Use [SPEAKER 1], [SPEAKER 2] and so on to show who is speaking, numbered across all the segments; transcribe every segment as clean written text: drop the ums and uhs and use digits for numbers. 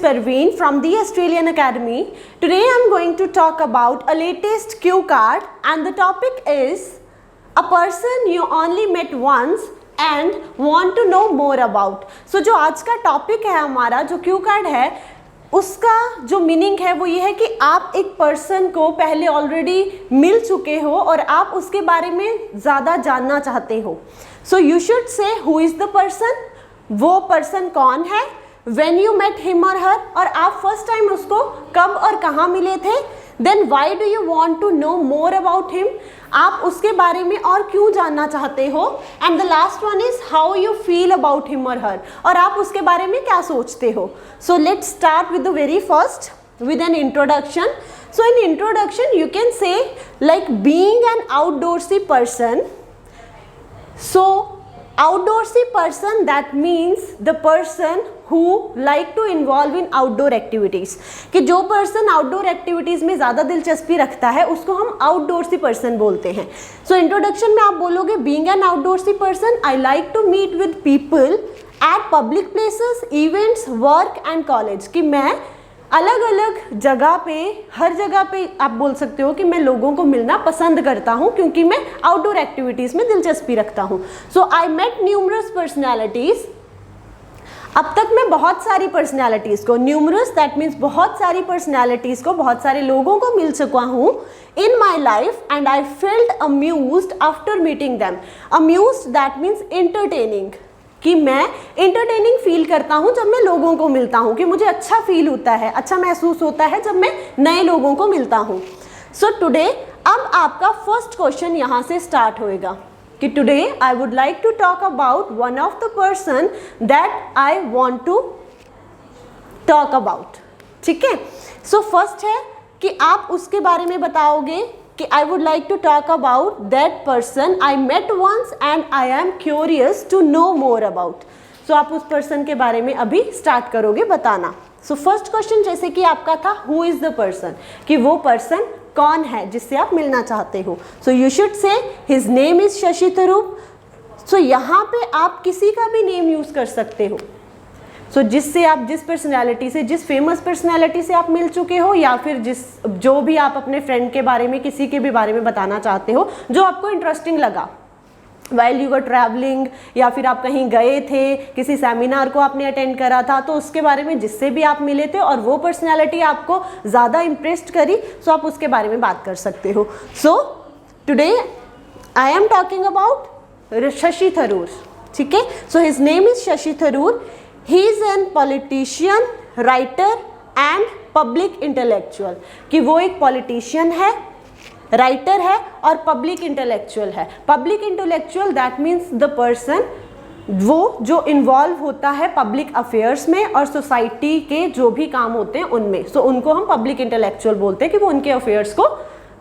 [SPEAKER 1] Parveen from the Australian Academy. Today I am going to talk about a latest cue card and the topic is a person you only met once and want to know more about. So जो आज का topic है हमारा, जो Q card है, उसका जो meaning है वो ये है कि आप एक पर्सन को पहले ऑलरेडी मिल चुके हो और आप उसके बारे में ज़्यादा जानना चाहते हो. सो यू शुड से हु इज़ द पर्सन, वो पर्सन कौन है, when you met him or her, और आप फर्स्ट टाइम उसको कब और कहाँ मिले थे, then why do you want to know more about him, आप उसके बारे में और क्यों जानना चाहते हो, and the last one is how you feel about him or her, और आप उसके बारे में क्या सोचते हो. So let's start with the very first, with an introduction. So in introduction you can say like being an outdoorsy person. So outdoorsy person, that means the person who like to involve in outdoor activities. कि जो person outdoor activities में ज़्यादा दिलचस्पी रखता है उसको हम outdoorsy person बोलते हैं. So introduction में आप बोलोगे being an outdoorsy person, I like to meet with people at public places, events, work and college. कि मैं अलग अलग जगह पे, हर जगह पे आप बोल सकते हो कि मैं लोगों को मिलना पसंद करता हूँ क्योंकि मैं आउटडोर एक्टिविटीज़ में दिलचस्पी रखता हूँ. सो आई मेट न्यूमरस पर्सनैलिटीज़. अब तक मैं बहुत सारी पर्सनैलिटीज़ को, न्यूमरस दैट मीन्स बहुत सारी पर्सनैलिटीज़ को, बहुत सारे लोगों को मिल चुका हूँ in my life and I felt amused after meeting them. Amused that means entertaining, कि मैं इंटरटेनिंग फील करता हूँ जब मैं लोगों को मिलता हूँ, कि मुझे अच्छा फील होता है, अच्छा महसूस होता है जब मैं नए लोगों को मिलता हूँ. सो टुडे, अब आपका फर्स्ट क्वेश्चन यहाँ से स्टार्ट होएगा कि today I would like to talk about one of the person that I want to talk about. ठीक है. सो फर्स्ट है कि आप उसके बारे में बताओगे कि I would like to talk about that person I met once and I am curious to know more about. So आप उस person के बारे में अभी start करोगे बताना. So first question जैसे कि आपका था who is the person, कि वो person कौन है जिससे आप मिलना चाहते हो. So you should say his name is Shashi Tharoor. So यहाँ पे आप किसी का भी name use कर सकते हो. सो जिससे आप, जिस पर्सनैलिटी से, जिस फेमस पर्सनैलिटी से आप मिल चुके हो, या फिर जो भी आप अपने फ्रेंड के बारे में, किसी के भी बारे में बताना चाहते हो जो आपको इंटरेस्टिंग लगा वाइल यू वर ट्रैवलिंग, या फिर आप कहीं गए थे, किसी सेमिनार को आपने अटेंड करा था, तो उसके बारे में जिससे भी आप मिले थे और वो पर्सनैलिटी आपको ज़्यादा इम्प्रेस्ड करी, सो आप उसके बारे में बात कर सकते हो. So today I am talking about Shashi Tharoor. ठीक है. So his name is Shashi Tharoor. He is an politician, writer and public intellectual. कि वो एक politician है, writer है और public intellectual है. Public intellectual that means the person वो जो involve होता है public affairs में और society के जो भी काम होते हैं उनमें. So उनको हम public intellectual बोलते हैं कि वो उनके affairs को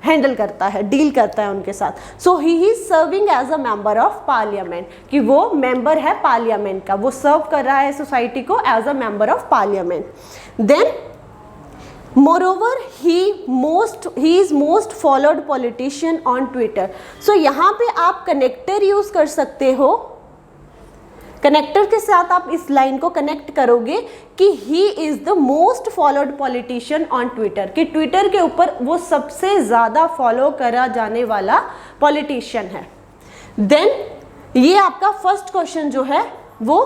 [SPEAKER 1] हैंडल करता है, डील करता है उनके साथ. So he is serving as a member of parliament, कि वो मेंबर है पार्लियामेंट का, वो सर्व कर रहा है सोसाइटी को as a member of parliament. Then moreover he is most followed politician on Twitter. So यहाँ पे आप कनेक्टर यूज कर सकते हो. कनेक्टर के साथ आप इस लाइन को कनेक्ट करोगे कि he is the most followed politician on Twitter, कि ट्विटर के ऊपर वो सबसे ज़्यादा फॉलो करा जाने वाला पॉलिटिशियन है. देन ये आपका फर्स्ट क्वेश्चन जो है वो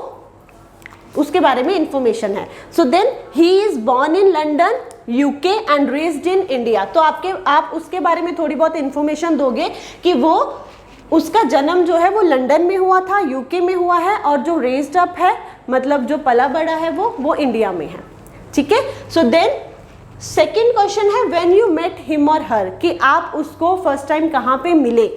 [SPEAKER 1] उसके बारे में इंफॉर्मेशन है. So then he is born in London, UK and raised in India. तो आप उसके बारे में थोड़ी बहुत इंफॉर्मेशन दोगे कि वो, उसका जन्म जो है वो लंदन में हुआ था, यूके में हुआ है, और जो रेज्ड अप है, मतलब जो पला बड़ा है वो इंडिया में है. ठीक है. सो देन सेकंड क्वेश्चन है व्हेन यू मेट हिम और हर, कि आप उसको फर्स्ट टाइम कहाँ पे मिले.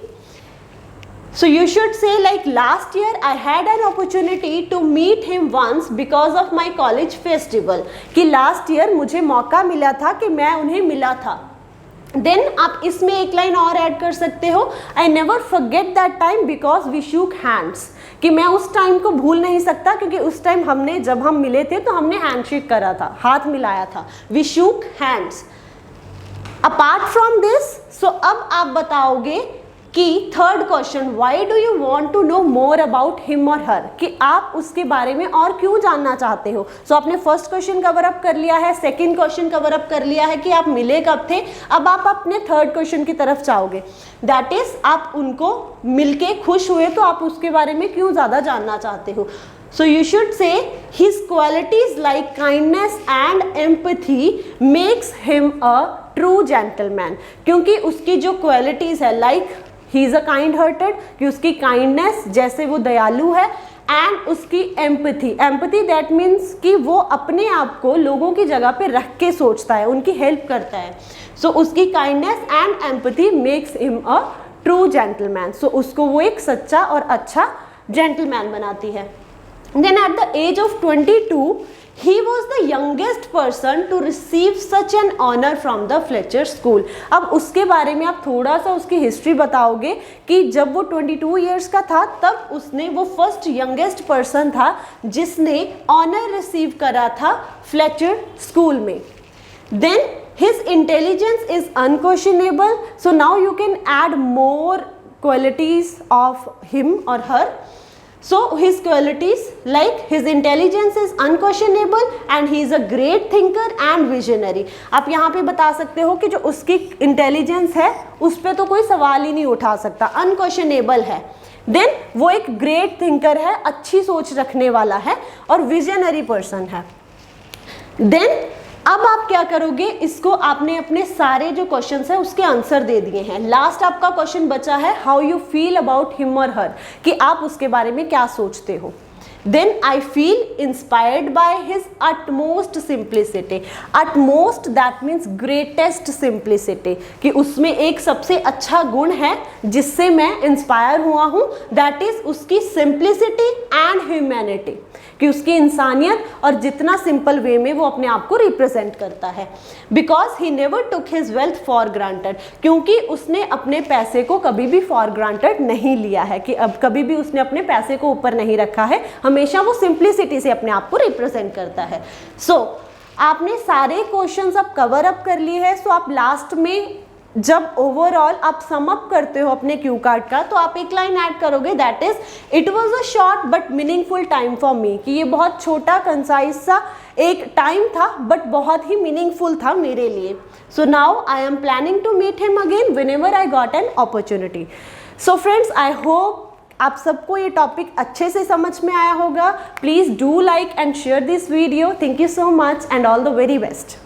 [SPEAKER 1] So you should say like last year I had an opportunity to meet him once because of my college festival, कि लास्ट ईयर मुझे मौका मिला था कि मैं उन्हें मिला था. देन आप इसमें एक लाइन और ऐड कर सकते हो, I never forget that time because we shook hands, कि मैं उस टाइम को भूल नहीं सकता क्योंकि उस टाइम हमने, जब हम मिले थे तो हमने हैंडशेक करा था, हाथ मिलाया था. We shook hands. Apart from this, so अब आप बताओगे कि third question, why do you want to know more about him और हर, कि आप उसके बारे में और क्यों जानना चाहते हो। सो आपने फर्स्ट क्वेश्चन कवर अप कर लिया है, सेकंड क्वेश्चन कवर अप कर लिया है कि आप मिले कब थे। अब आप अपने थर्ड क्वेश्चन की तरफ जाओगे, दैट इज आप उनको मिलके खुश हुए तो आप उसके बारे में क्यों ज़्यादा जानना चाहते हो। So you should say his qualities like kindness and empathy makes him a true gentleman, क्योंकि उसकी जो क्वालिटीज है like he is a kind hearted, कि उसकी kindness जैसे वो दयालु है, एंड उसकी एम्पथी दैट मीन्स कि वो अपने आप को लोगों की जगह पे रख के सोचता है, उनकी हेल्प करता है। सो उसकी kindness and empathy makes him a true gentleman. So उसको वो एक सच्चा और अच्छा जेंटलमैन बनाती है। Then at the age of 22, he was the youngest person to receive such an honor from the Fletcher School. अब उसके बारे में आप थोड़ा सा उसकी हिस्ट्री बताओगे कि जब वो 22 इयर्स का था तब उसने वो फर्स्ट यंगेस्ट पर्सन था जिसने ऑनर रिसीव करा था फ्लेचर स्कूल में। Then his intelligence is unquestionable. So now you can add more qualities of him or her. So his qualities like his intelligence is unquestionable and he is a great thinker and visionary. आप यहाँ पे बता सकते हो कि जो उसकी intelligence है उस पर तो कोई सवाल ही नहीं उठा सकता, अनक्वेश्चनेबल है। देन वो एक ग्रेट थिंकर है, अच्छी सोच रखने वाला है और विजनरी पर्सन है। देन अब आप क्या करोगे, इसको आपने अपने सारे जो क्वेश्चंस है उसके आंसर दे दिए हैं। लास्ट आपका क्वेश्चन बचा है how you feel about him और हर, कि आप उसके बारे में क्या सोचते हो। Then I feel inspired by his utmost simplicity. Utmost that means greatest simplicity, कि उसमें एक सबसे अच्छा गुण है जिससे मैं इंस्पायर हुआ हूँ, that is उसकी simplicity and humanity, कि उसकी इंसानियत और जितना सिंपल वे में वो अपने आप को रिप्रेजेंट करता है। Because he never took his wealth for granted, क्योंकि उसने अपने पैसे को कभी भी for granted नहीं लिया है, कि अब कभी भी उसने अपने पैसे को ऊपर नहीं रखा है, हमेशा वो सिंप्लिसिटी से अपने आप को रिप्रेजेंट करता है। सो आपने सारे क्वेश्चंस अब कवर अप कर लिए हैं। सो आप लास्ट में जब ओवरऑल आप सम अप करते हो अपने क्यू कार्ड का तो आप एक लाइन ऐड करोगे, that is it was a short but meaningful time for me, कि ये बहुत छोटा कंसाइज सा एक टाइम था बट बहुत ही मीनिंगफुल था मेरे लिए। So now I am planning to meet him again whenever I got an opportunity. So friends, I hope आप सबको ये टॉपिक अच्छे से समझ में आया होगा। Please do like and share this video. Thank you so much and all the very best.